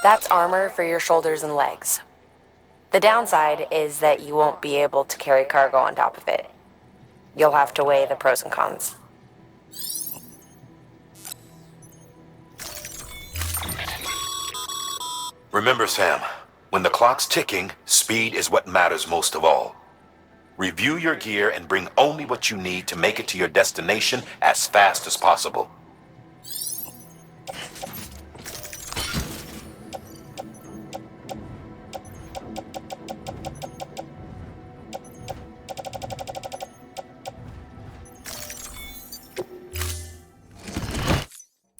That's armor for your shoulders and legs. The downside is that you won't be able to carry cargo on top of it. You'll have to weigh the pros and cons. Remember, Sam, when the clock's ticking, speed is what matters most of all. Review your gear and bring only what you need to make it to your destination as fast as possible.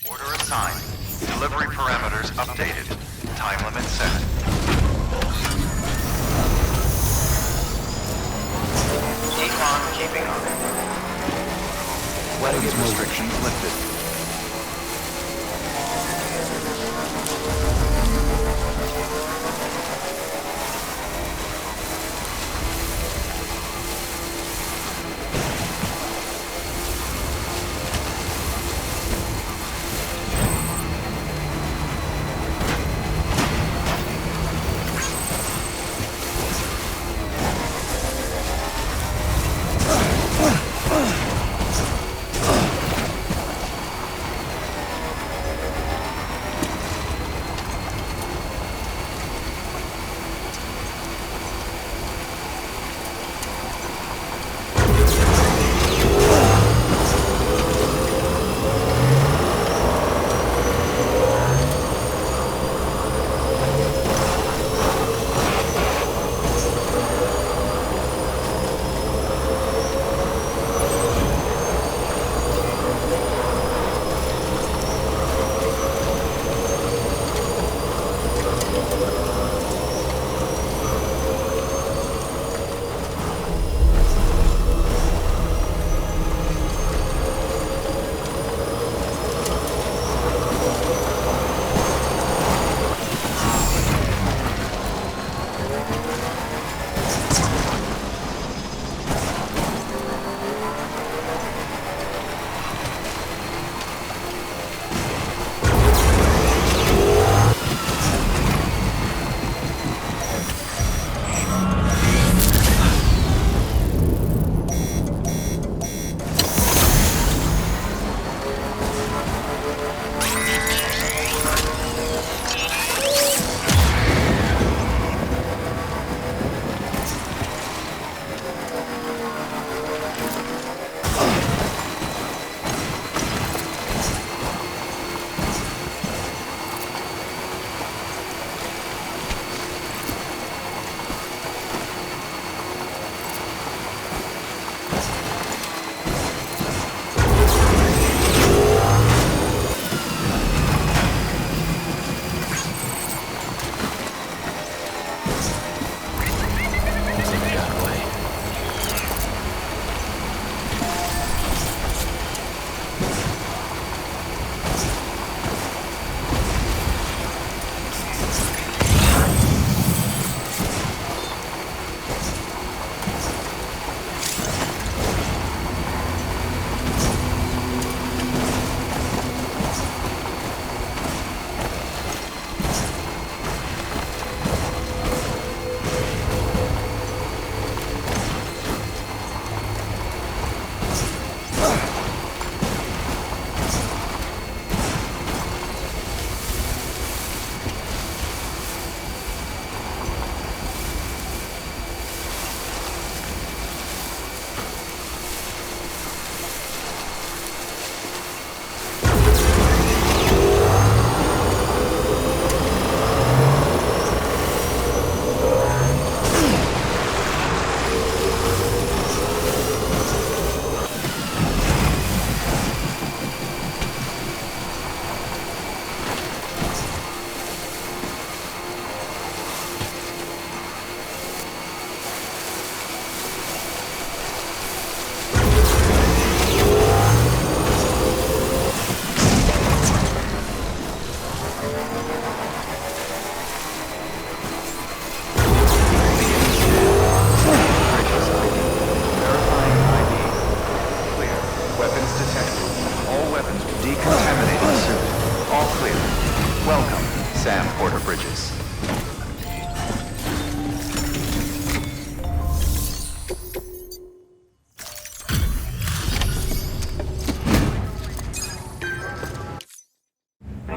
Order assigned. Delivery parameters updated. Time limit set. Keep on keeping on. Weapons restrictions lifted.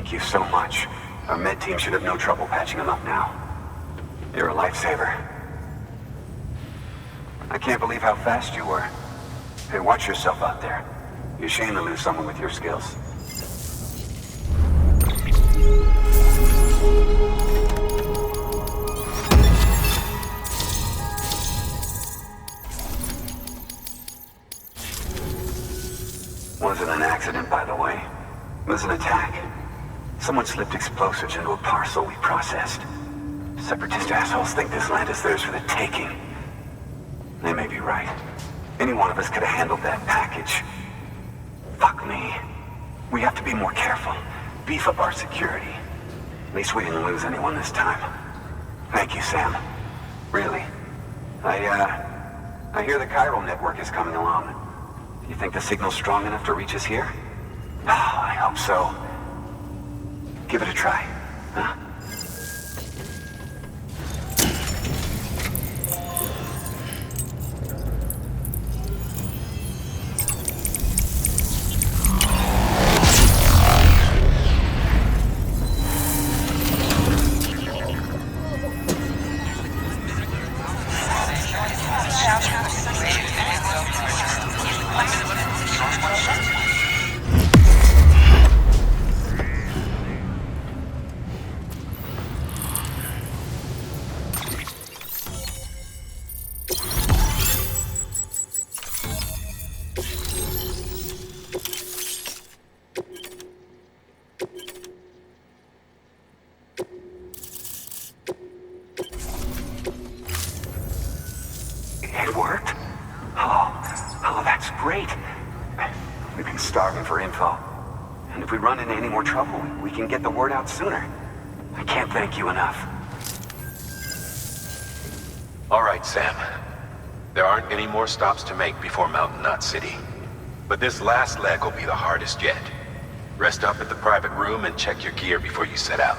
Thank you so much. Our med team should have no trouble patching him up now. You're a lifesaver. I can't believe how fast you were. Hey, watch yourself out there. You're a shame to lose someone with your skills. Wasn't an accident, by the way. It was an attack. Someone slipped explosives into a parcel we processed. Separatist assholes think this land is theirs for the taking. They may be right. Any one of us could have handled that package. Fuck me. We have to be more careful. Beef up our security. At least we didn't lose anyone this time. Thank you, Sam. Really. I hear the chiral network is coming along. Do you think the signal's strong enough to reach us here? Oh, I hope so. Give it a try, huh? It worked? Oh, that's great. We've been starving for info. And if we run into any more trouble, we can get the word out sooner. I can't thank you enough. All right, Sam. There aren't any more stops to make before Mountain Knot City. But this last leg will be the hardest yet. Rest up at the private room and check your gear before you set out.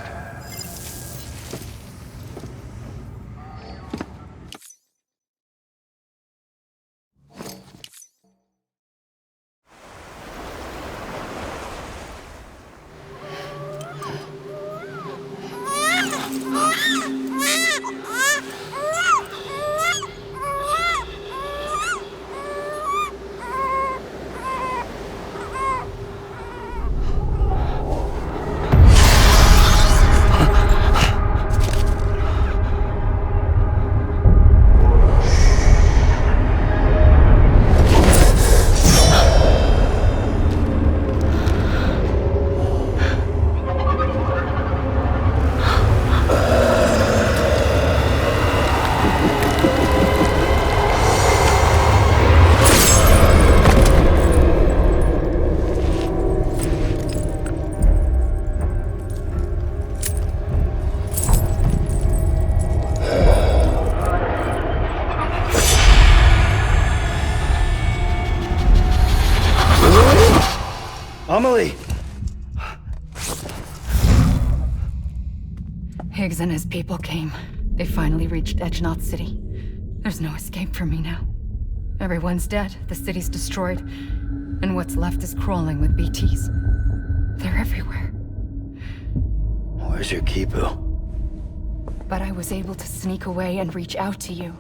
Amelie! Higgs and his people came. They finally reached Edge Knot City. There's no escape for me now. Everyone's dead, the city's destroyed, and what's left is crawling with BTs. They're everywhere. Where's your Kipu? But I was able to sneak away and reach out to you.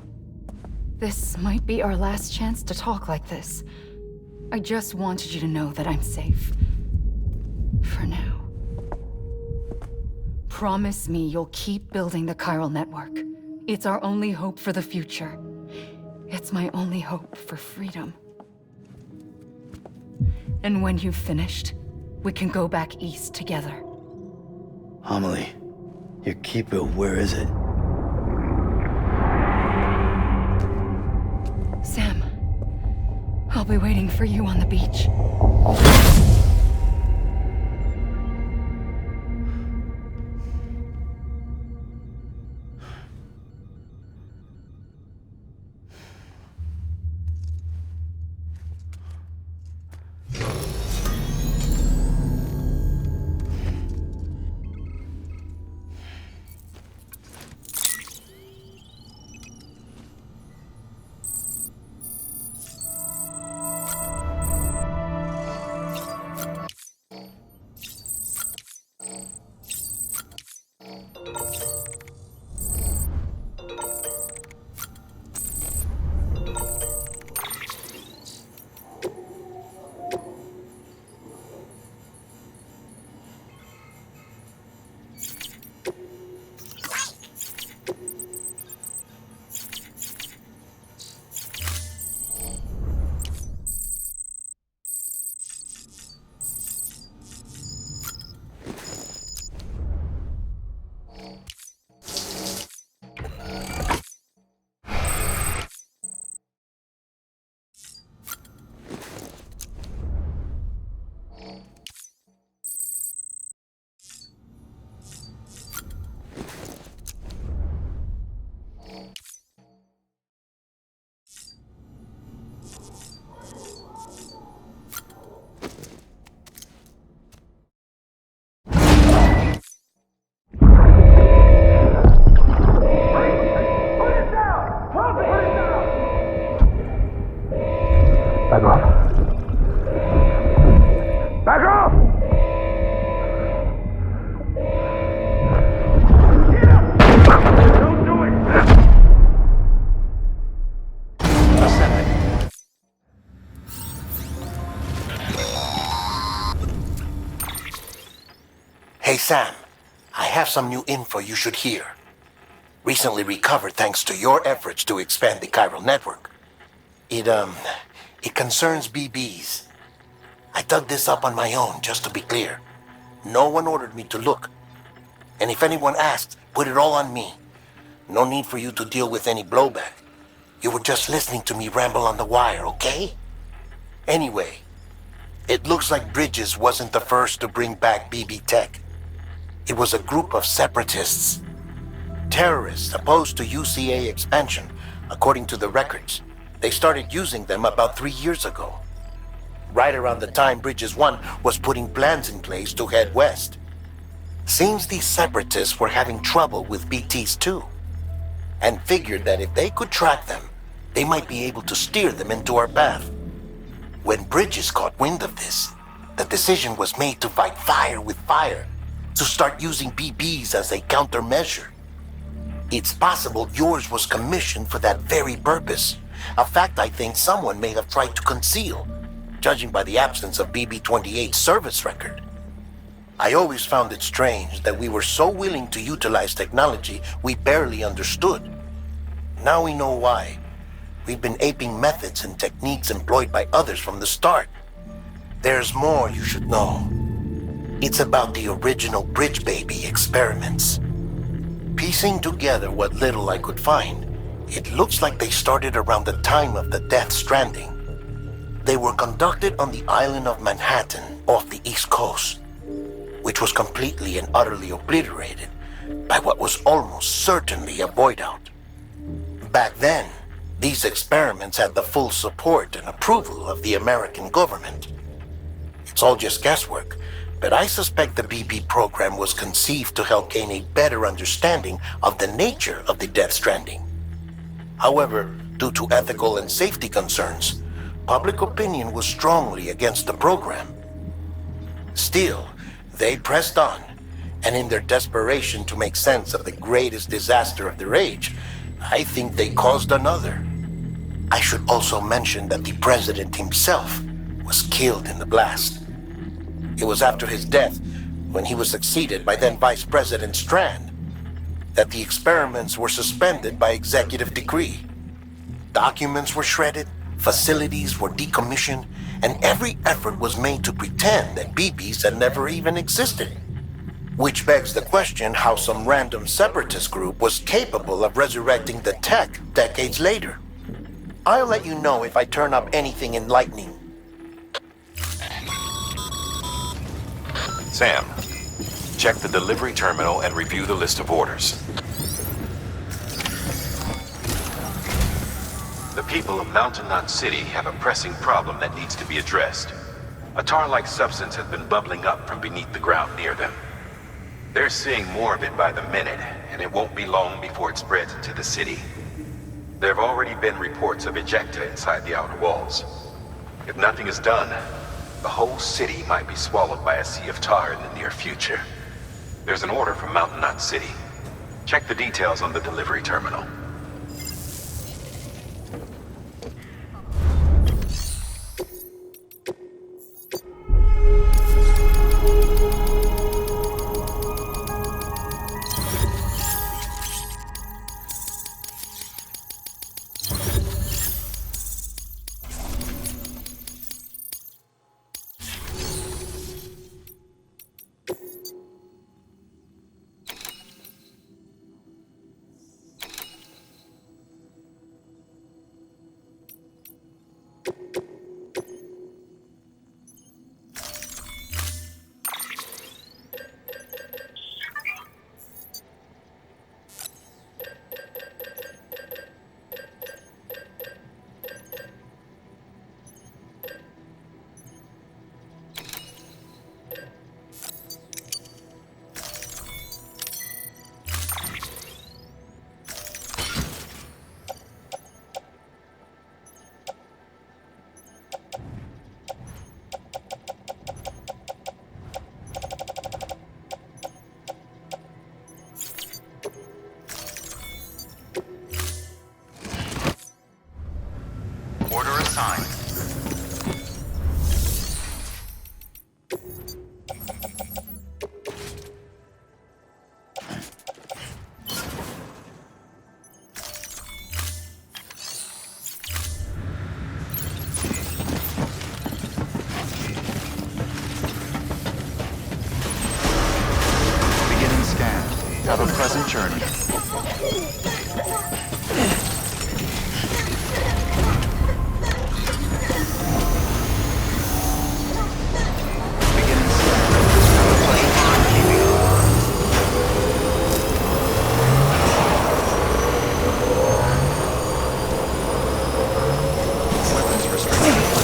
This might be our last chance to talk like this. I just wanted you to know that I'm safe. For now. Promise me you'll keep building the chiral network. It's our only hope for the future. It's my only hope for freedom. And when you've finished, we can go back east together. Amelie, your Kipu, where is it? Sam, I'll be waiting for you on the beach. Back off. Back off! Don't do it! Hey Sam, I have some new info you should hear. Recently recovered thanks to your efforts to expand the chiral network. It concerns BBs. I dug this up on my own, just to be clear. No one ordered me to look. And if anyone asks, put it all on me. No need for you to deal with any blowback. You were just listening to me ramble on the wire, okay? Anyway, it looks like Bridges wasn't the first to bring back BB tech. It was a group of separatists. Terrorists opposed to UCA expansion, according to the records. They started using them about 3 years ago. Right around the time Bridges 1 was putting plans in place to head west. Seems these separatists were having trouble with BTs too, and figured that if they could track them, they might be able to steer them into our path. When Bridges caught wind of this, the decision was made to fight fire with fire, to start using BBs as a countermeasure. It's possible yours was commissioned for that very purpose, a fact I think someone may have tried to conceal, judging by the absence of BB-28's service record. I always found it strange that we were so willing to utilize technology we barely understood. Now we know why. We've been aping methods and techniques employed by others from the start. There's more you should know. It's about the original Bridge Baby experiments. Piecing together what little I could find, it looks like they started around the time of the Death Stranding. They were conducted on the island of Manhattan off the East Coast, which was completely and utterly obliterated by what was almost certainly a void out. Back then, these experiments had the full support and approval of the American government. It's all just guesswork, but I suspect the BB program was conceived to help gain a better understanding of the nature of the Death Stranding. However, due to ethical and safety concerns, public opinion was strongly against the program. Still, they pressed on, and in their desperation to make sense of the greatest disaster of their age, I think they caused another. I should also mention that the president himself was killed in the blast. It was after his death, when he was succeeded by then Vice President Strand, that the experiments were suspended by executive decree. Documents were shredded, facilities were decommissioned, and every effort was made to pretend that BBs had never even existed. Which begs the question how some random separatist group was capable of resurrecting the tech decades later. I'll let you know if I turn up anything enlightening. Sam, check the delivery terminal and review the list of orders. The people of Mountain Knot City have a pressing problem that needs to be addressed. A tar-like substance has been bubbling up from beneath the ground near them. They're seeing more of it by the minute, and it won't be long before it spreads into the city. There have already been reports of ejecta inside the outer walls. If nothing is done, the whole city might be swallowed by a sea of tar in the near future. There's an order from Mountain Knot City. Check the details on the delivery terminal. returning. Weapons restricted.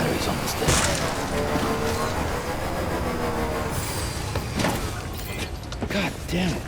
battery's almost dead. God damn it.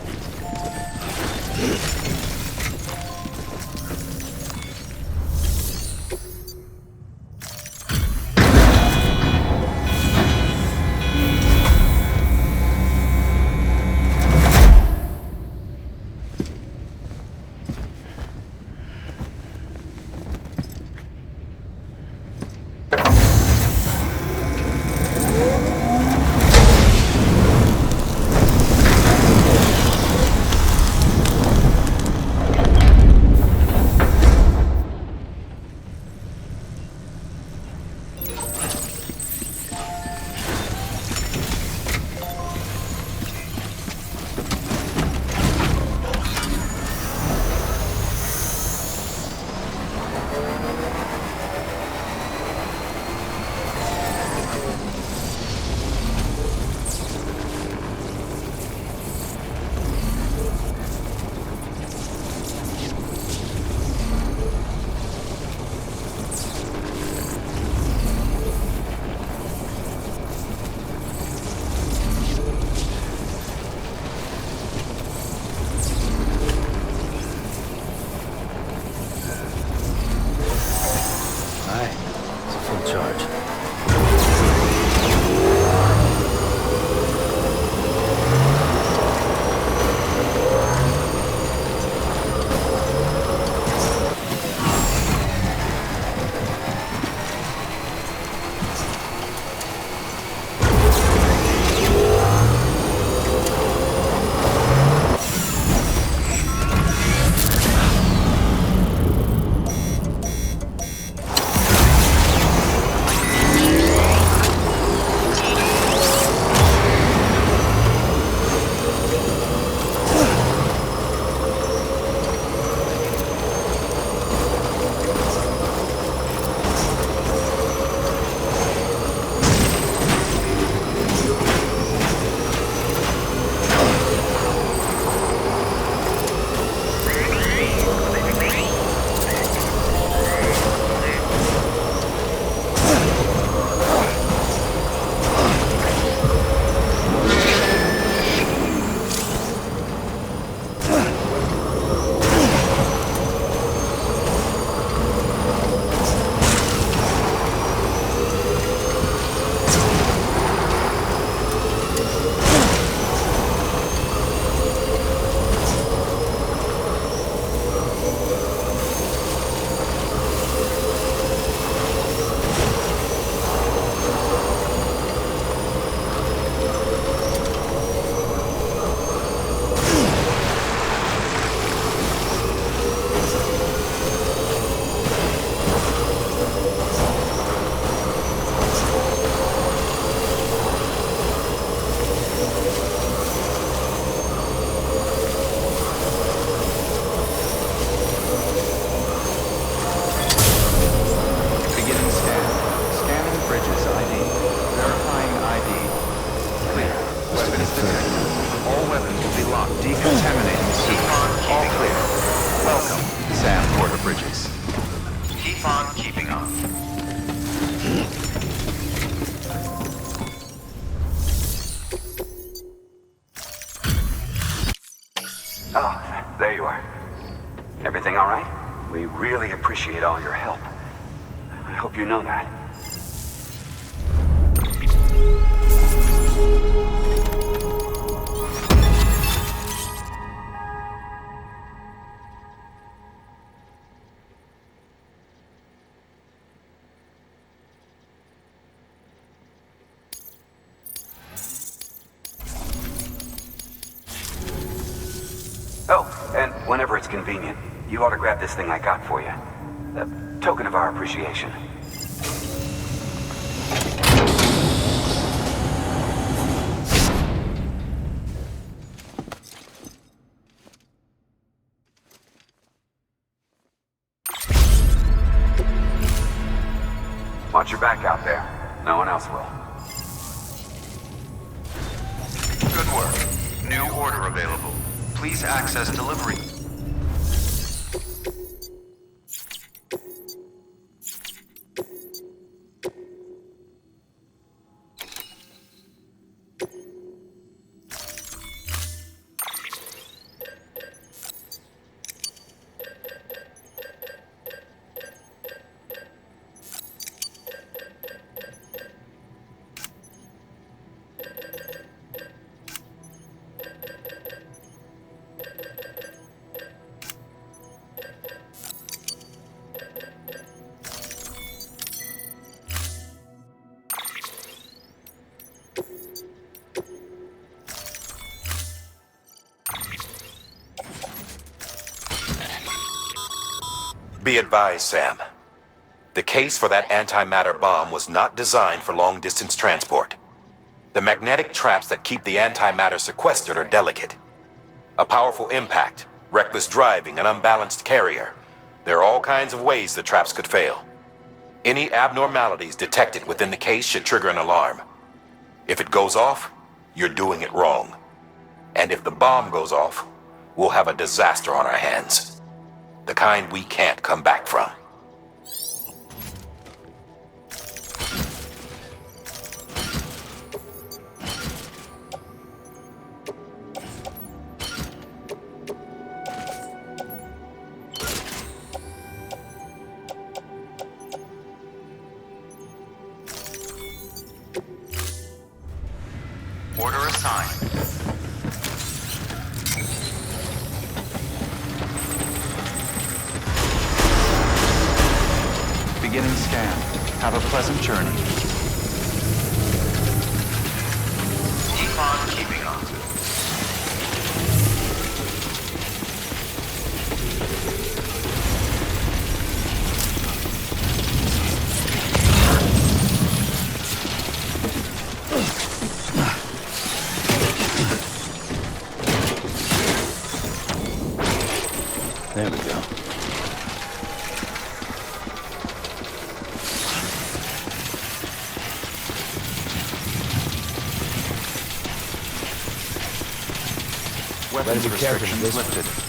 Oh, there you are. Everything all right? We really appreciate all your help. I hope you know that. Oh, and whenever it's convenient, you ought to grab this thing I got for you. A token of our appreciation. Watch your back out there. No one else will. Good work. New order available. Please access delivery. Be advised, Sam. The case for that antimatter bomb was not designed for long-distance transport. The magnetic traps that keep the antimatter sequestered are delicate. A powerful impact, reckless driving, an unbalanced carrier. There are all kinds of ways the traps could fail. Any abnormalities detected within the case should trigger an alarm. If it goes off, you're doing it wrong. And if the bomb goes off, we'll have a disaster on our hands. The kind we can't come back from. Order assigned. Beginning scan. Have a pleasant journey. Keep on keeping on. There we go. Weapons be careful restrictions with this lifted.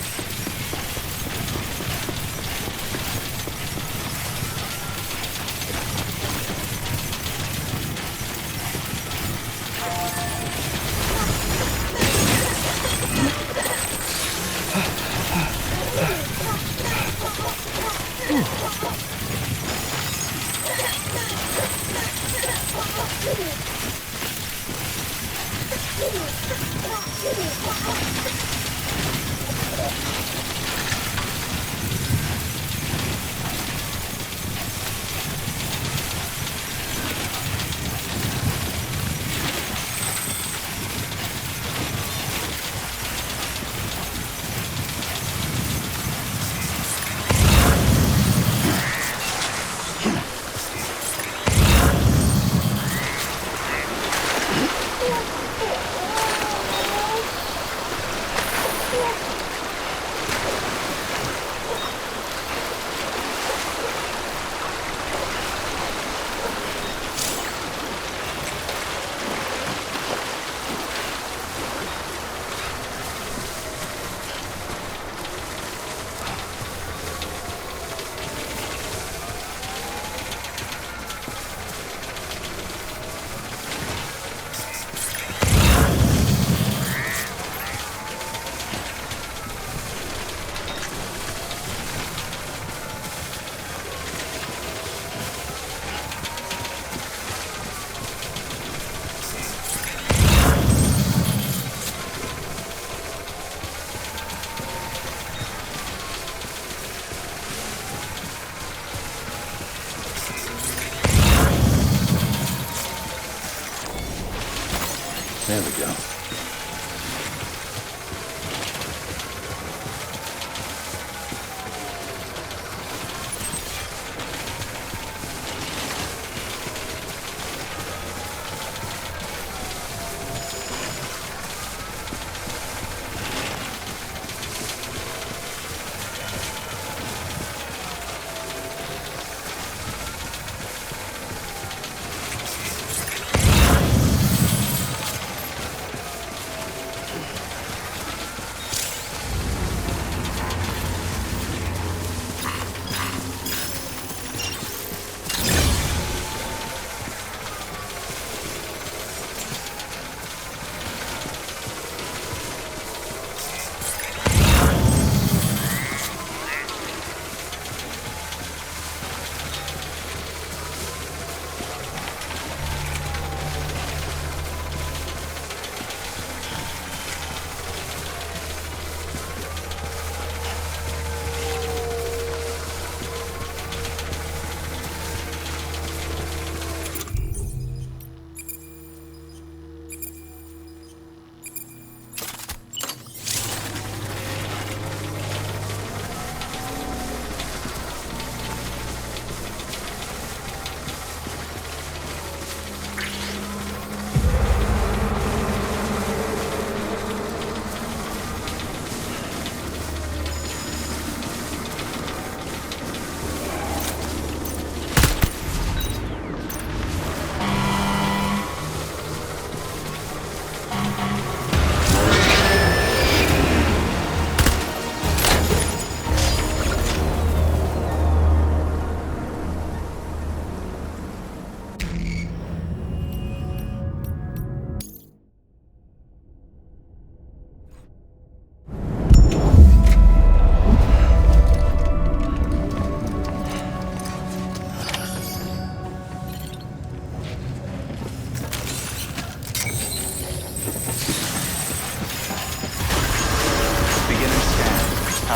There we go.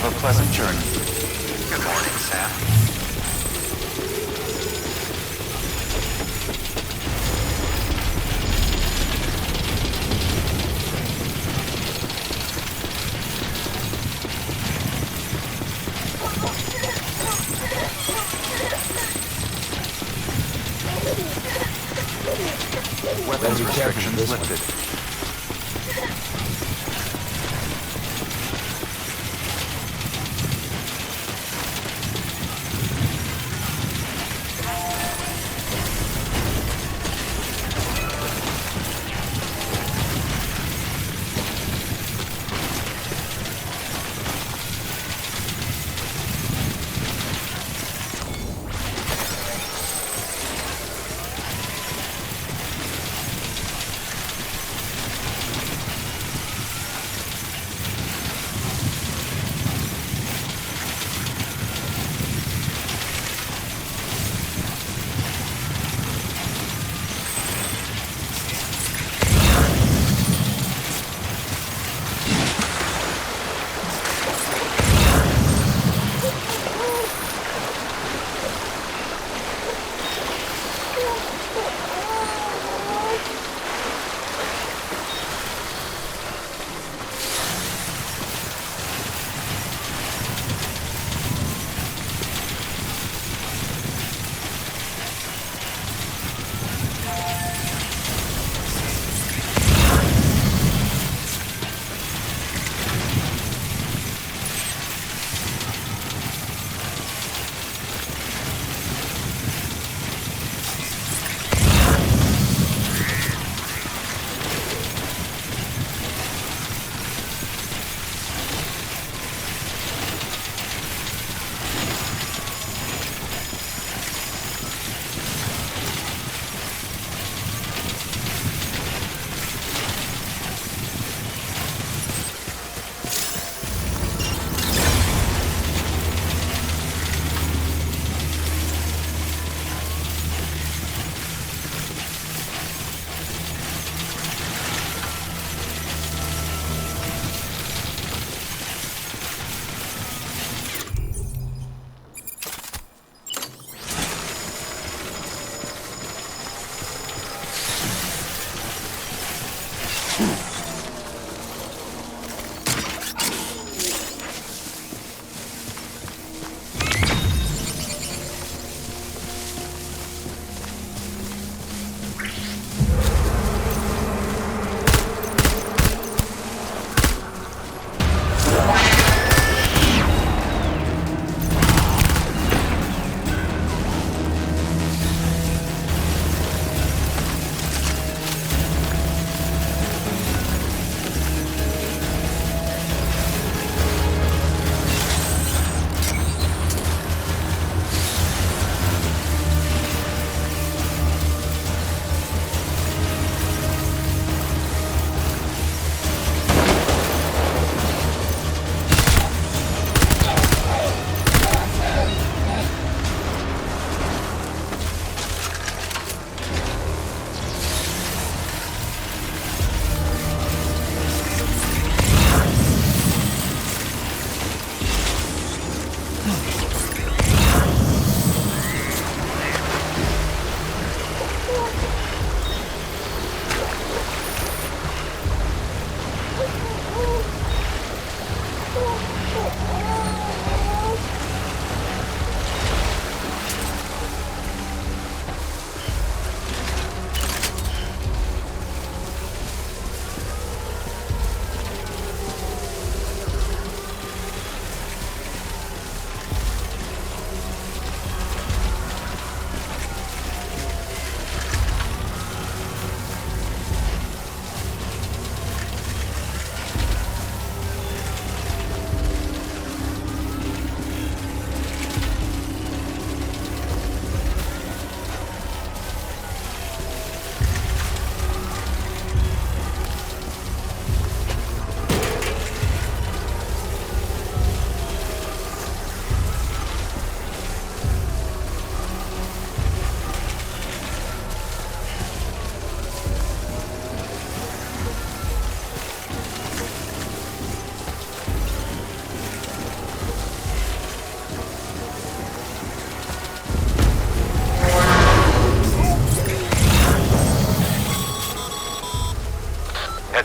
Have a pleasant journey. Good morning, Sam. Weapons restrictions lifted.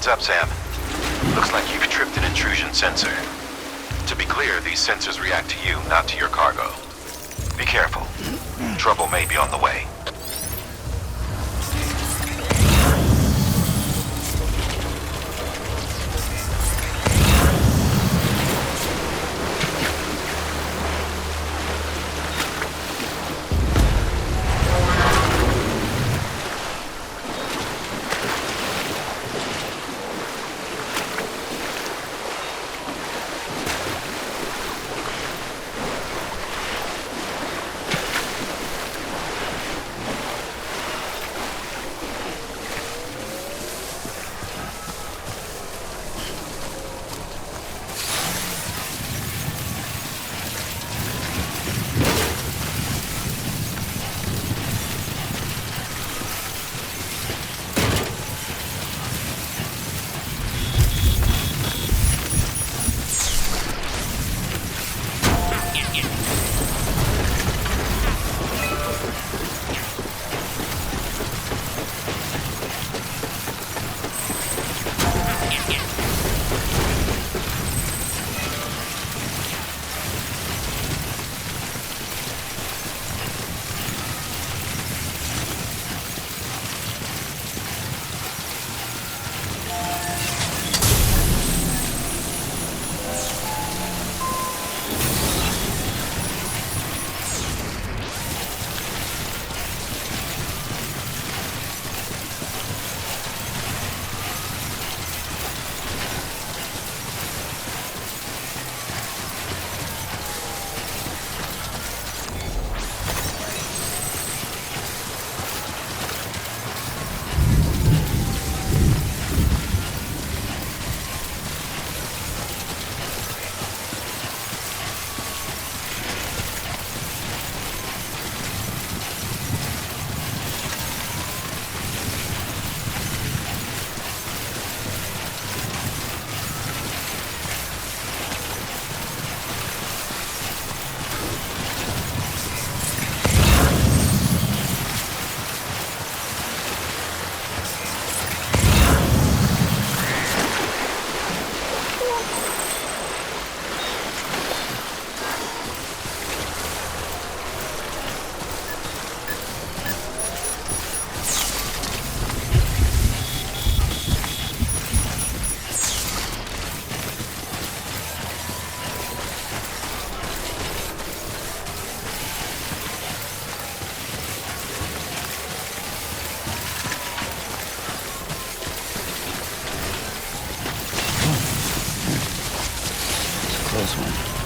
Heads up, Sam. Looks like you've tripped an intrusion sensor. To be clear, these sensors react to you, not to your cargo. Be careful. Trouble may be on the way. Close one.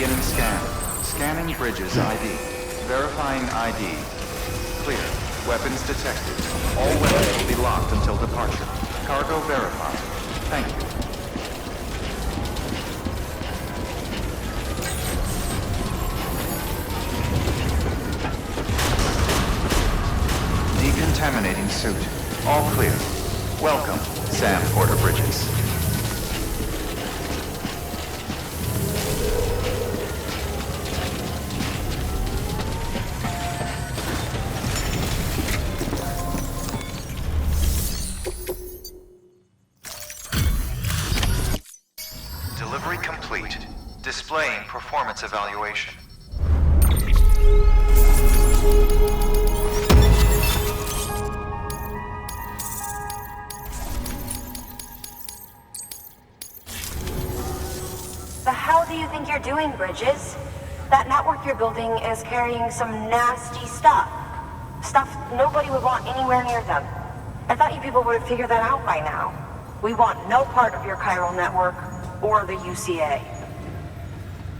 Beginning scan. Scanning bridges ID. Verifying ID. Clear. Weapons detected. All weapons will be locked until departure. Cargo verified. Thank you. Decontaminating suit. All clear. Welcome, Sam Porter Bridges. Delivery complete. Displaying performance evaluation. The hell do you think you're doing, Bridges? That network you're building is carrying some nasty stuff. Stuff nobody would want anywhere near them. I thought you people would have figured that out by now. We want no part of your chiral network or the UCA.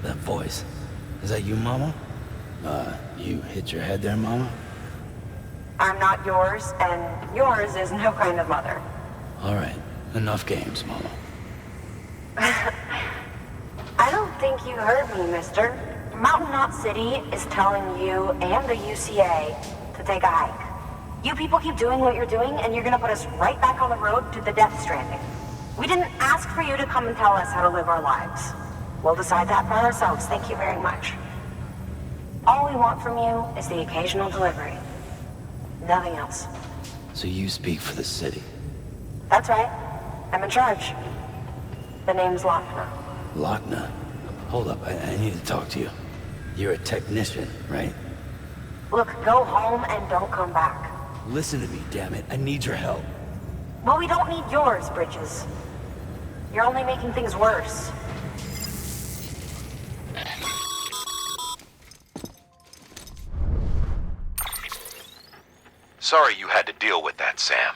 That voice. Is that you, Mama? You hit your head there, Mama? I'm not yours, and yours is no kind of mother. All right. Enough games, Mama. I don't think you heard me, mister. Mountain Knot City is telling you and the UCA to take a hike. You people keep doing what you're doing, and you're gonna put us right back on the road to the death stranding. We didn't ask for you to come and tell us how to live our lives. We'll decide that for ourselves, thank you very much. All we want from you is the occasional delivery. Nothing else. So you speak for the city. That's right. I'm in charge. The name's Lochner. Lochner? Hold up, I need to talk to you. You're a technician, right? Look, go home and don't come back. Listen to me, damn it. I need your help. Well, we don't need yours, Bridges. You're only making things worse. Sorry you had to deal with that, Sam.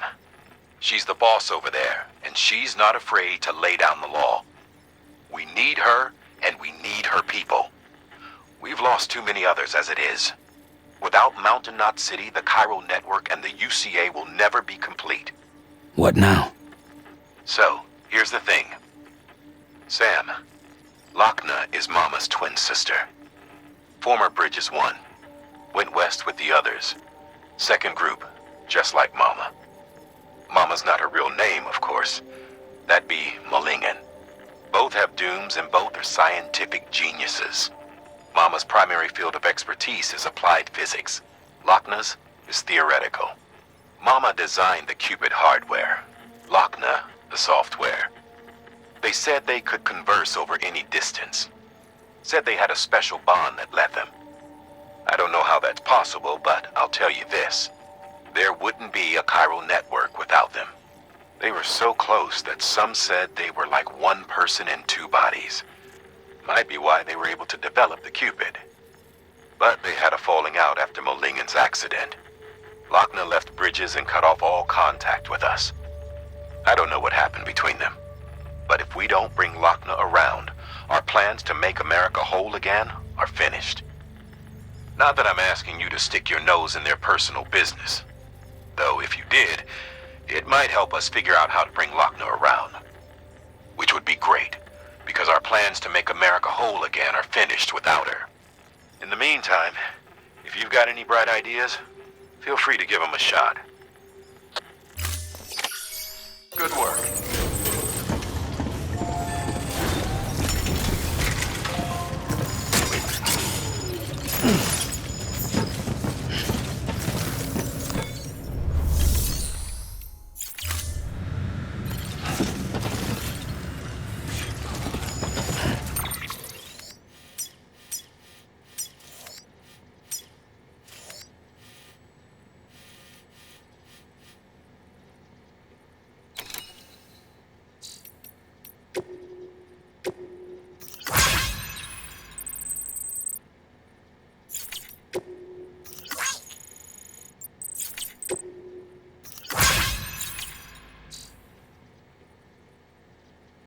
She's the boss over there, and she's not afraid to lay down the law. We need her, and we need her people. We've lost too many others as it is. Without Mountain Knot City, the chiral network, and the UCA will never be complete. What now? So, here's the thing. Sam, Lochner is Mama's twin sister. Former Bridges 1. Went west with the others. Second group, just like Mama. Mama's not her real name, of course. That'd be Malingen. Both have dooms and both are scientific geniuses. Mama's primary field of expertise is applied physics. Lochner's is theoretical. Mama designed the Cupid hardware. Lochner, the software. They said they could converse over any distance. Said they had a special bond that let them. I don't know how that's possible, but I'll tell you this. There wouldn't be a chiral network without them. They were so close that some said they were like one person in two bodies. Might be why they were able to develop the Cupid. But they had a falling out after Molingen's accident. Lochner left Bridges and cut off all contact with us. I don't know what happened between them. But if we don't bring Lochner around, our plans to make America whole again are finished. Not that I'm asking you to stick your nose in their personal business. Though if you did, it might help us figure out how to bring Lochner around. Which would be great, because our plans to make America whole again are finished without her. In the meantime, if you've got any bright ideas, feel free to give them a shot. Good work.